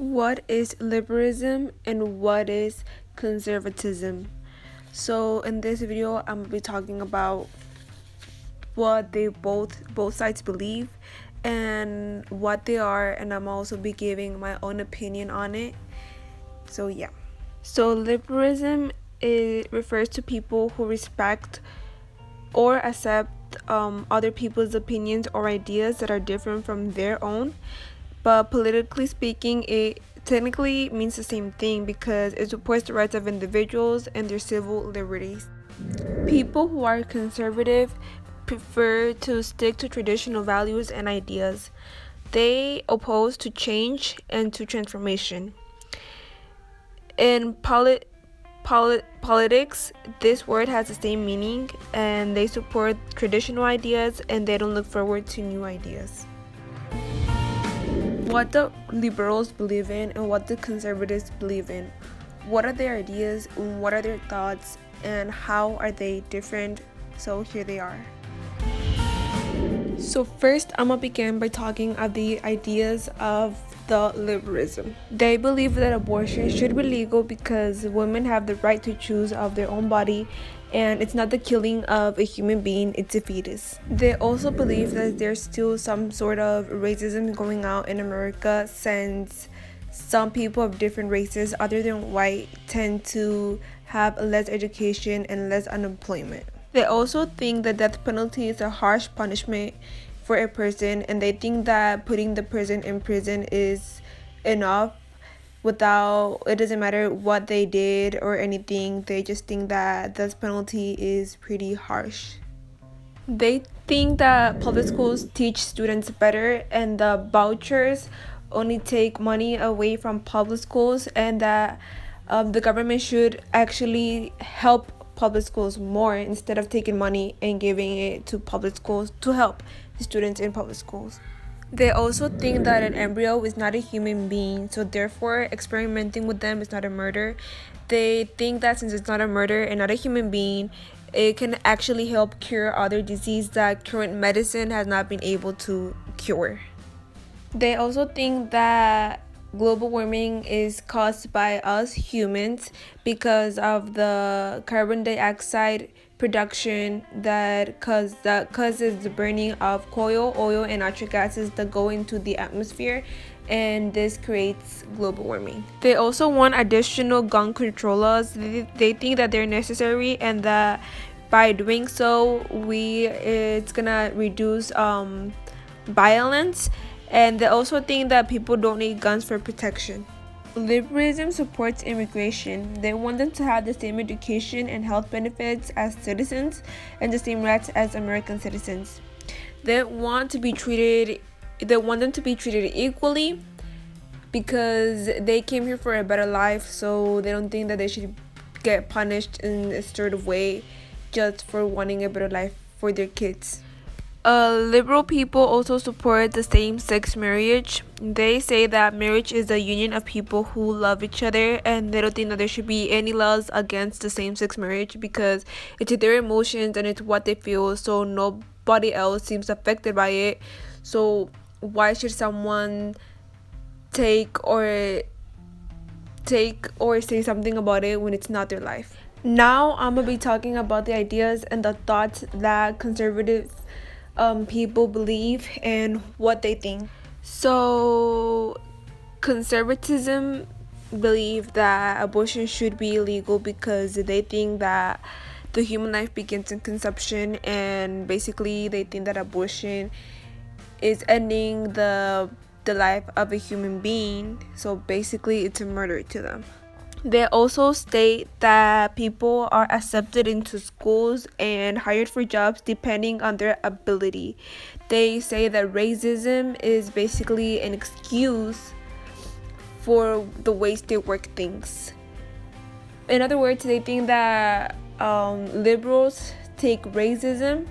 What is liberalism and what is conservatism? So in this video, I'm gonna be talking about what they both sides believe and what they are, and I'm also be giving my own opinion on it. So yeah. So liberalism, it refers to people who respect or accept other people's opinions or ideas that are different from their own. But politically speaking, it technically means the same thing because it supports the rights of individuals and their civil liberties. People who are conservative prefer to stick to traditional values and ideas. They oppose to change and to transformation. In politics, this word has the same meaning, and they support traditional ideas and they don't look forward to new ideas. What the liberals believe in and what the conservatives believe in. What are their ideas and what are their thoughts and how are they different? So here they are. So first, I'm gonna begin by talking of the ideas of the liberalism. They believe that abortion should be legal because women have the right to choose of their own body, and it's not the killing of a human being, it's a fetus. They also believe that there's still some sort of racism going on in America, since some people of different races other than white tend to have less education and less unemployment. They also think the death penalty is a harsh punishment for a person, and they think that putting the person in prison is enough without, it doesn't matter what they did or anything. They just think that death penalty is pretty harsh. They think that public schools teach students better and the vouchers only take money away from public schools, and that the government should actually help public schools more instead of taking money and giving it to public schools to help the students in public schools. They also think that an embryo is not a human being, so therefore experimenting with them is not a murder. They think that since it's not a murder and not a human being, it can actually help cure other diseases that current medicine has not been able to cure. They also think that global warming is caused by us humans because of the carbon dioxide production that causes the burning of coal, oil, and natural gases that go into the atmosphere, and this creates global warming. They also want additional gun control laws. They think that they're necessary and that by doing so it's gonna reduce violence, and they also think that people don't need guns for protection. Liberalism supports immigration. They want them to have the same education and health benefits as citizens and the same rights as American citizens. They want them to be treated equally because they came here for a better life, so they don't think that they should get punished in a sort of way just for wanting a better life for their kids. Liberal people also support the same-sex marriage. They say that marriage is a union of people who love each other, and they don't think that there should be any laws against the same-sex marriage because it's their emotions and it's what they feel, so nobody else seems affected by it. So why should someone take or say something about it when it's not their life? Now I'm gonna be talking about the ideas and the thoughts that conservative people believe and what they think. So conservatism believe that abortion should be illegal because they think that the human life begins in conception, and basically they think that abortion is ending the life of a human being, so basically it's a murder to them. They also state that people are accepted into schools and hired for jobs depending on their ability. They say that racism is basically an excuse for the ways they work things. In other words, they think that liberals take racism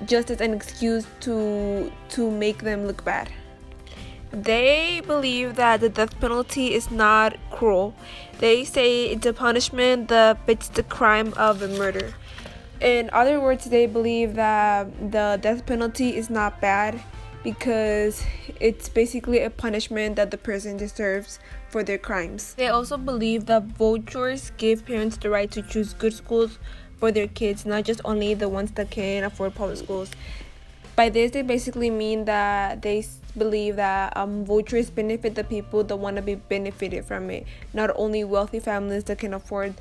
just as an excuse to make them look bad. They believe that the death penalty is not cruel. They say it's a punishment that fits the crime of a murder. In other words, they believe that the death penalty is not bad because it's basically a punishment that the person deserves for their crimes. They also believe that vouchers give parents the right to choose good schools for their kids, not just only the ones that can afford public schools. By this, they basically mean that they believe that vouchers benefit the people that want to be benefited from it, not only wealthy families that can afford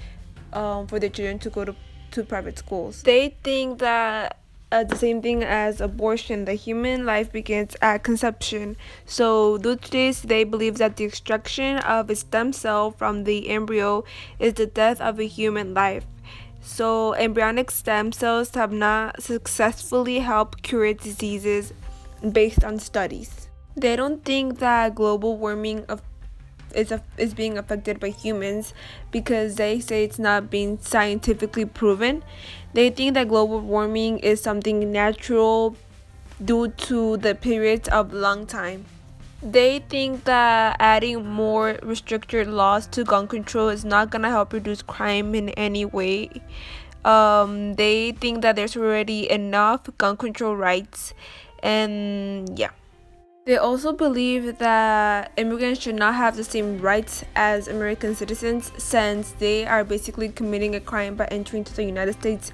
for their children to go to private schools. They think that the same thing as abortion, the human life begins at conception. So due to this, they believe that the extraction of a stem cell from the embryo is the death of a human life. So embryonic stem cells have not successfully helped cure diseases based on studies. They don't think that global warming is being affected by humans because they say it's not being scientifically proven. They think that global warming is something natural due to the periods of long time. They think that adding more restricted laws to gun control is not gonna help reduce crime in any way. They think that there's already enough gun control rights, and yeah. They also believe that immigrants should not have the same rights as American citizens since they are basically committing a crime by entering to the United States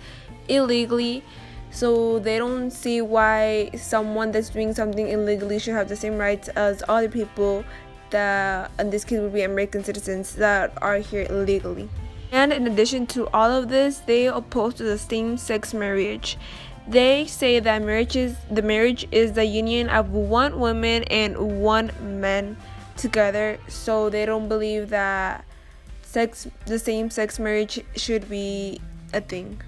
illegally. So they don't see why someone that's doing something illegally should have the same rights as other people that in this case would be American citizens that are here illegally. And in addition to all of this, they oppose to the same-sex marriage. They say that the marriage is the union of one woman and one man together. So they don't believe that the same-sex marriage should be a thing.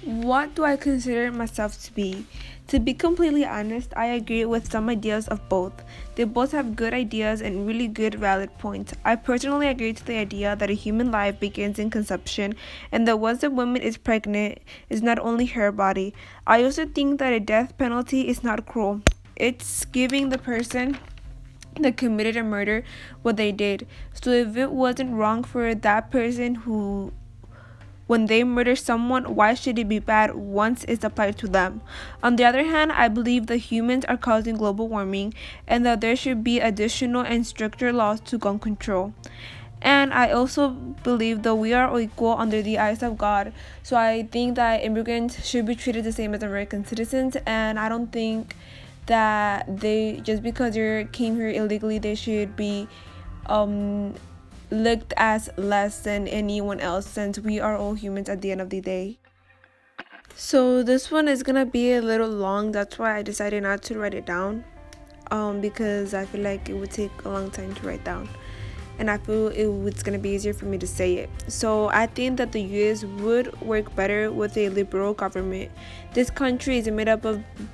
What do I consider myself to be? To be completely honest, I agree with some ideas of both. They both have good ideas and really good valid points. I personally agree to the idea that a human life begins in conception and that once a woman is pregnant, is not only her body. I also think that a death penalty is not cruel. It's giving the person that committed a murder what they did. So if it wasn't wrong for that person who when they murder someone, why should it be bad once it's applied to them? On the other hand, I believe that humans are causing global warming and that there should be additional and stricter laws to gun control. And I also believe that we are equal under the eyes of God. So I think that immigrants should be treated the same as American citizens, and I don't think that they just because they came here illegally they should be looked as less than anyone else since we are all humans at the end of the day. So this one is gonna be a little long, that's why I decided not to write it down because I feel like it would take a long time to write down and I feel it's gonna be easier for me to say it. So I think that the US would work better with a liberal government. This country is made up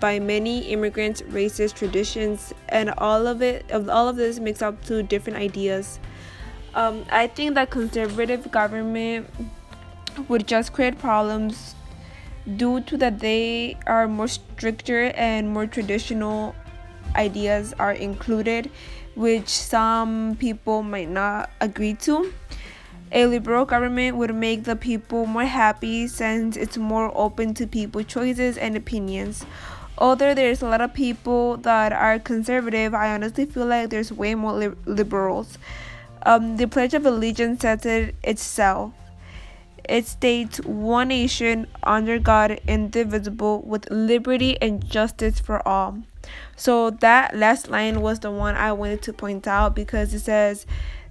by many immigrants, races, traditions, and all of this makes up to different ideas. I think that conservative government would just create problems due to that they are more stricter and more traditional ideas are included, which some people might not agree to. A liberal government would make the people more happy since it's more open to people's choices and opinions. Although there's a lot of people that are conservative, I honestly feel like there's way more liberals. The Pledge of Allegiance says it itself. It states one nation under God, indivisible, with liberty and justice for all. So that last line was the one I wanted to point out because it says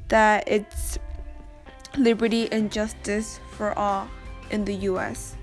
that it's liberty and justice for all in the US.